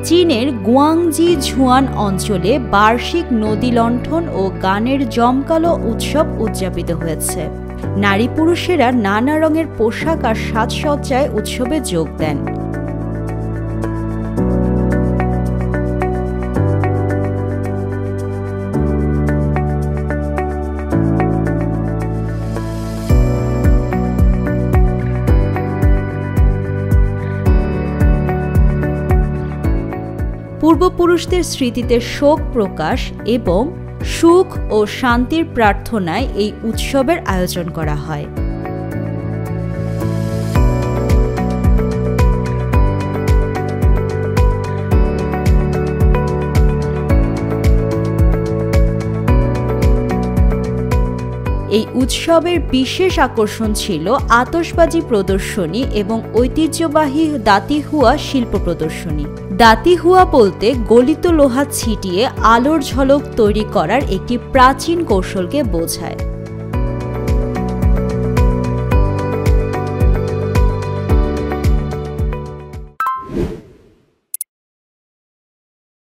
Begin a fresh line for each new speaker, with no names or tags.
চীনের গুয়াংজি ঝুয়ান অঞ্চলে বার্ষিক নদী লণ্ঠন ও গানের জমকালো উৎসব উদযাপিত হয়েছে। নারী পুরুষেরা নানা রঙের পোশাক আর সাজসজ্জায় উৎসবে যোগ দেন। পূর্বপুরুষদের স্মৃতিতে শোক প্রকাশ এবং সুখ ও শান্তির প্রার্থনায় এই উৎসবের আয়োজন করা হয়। এই উৎসবের বিশেষ আকর্ষণ ছিল আতশবাজি প্রদর্শনী এবং ঐতিহ্যবাহী দাতিহুয়া শিল্প প্রদর্শনী। দাতিহুয়া বলতে গলিত লোহা ছিটিয়ে আলোর ঝলক তৈরি করার একটি প্রাচীন কৌশলকে বোঝায়।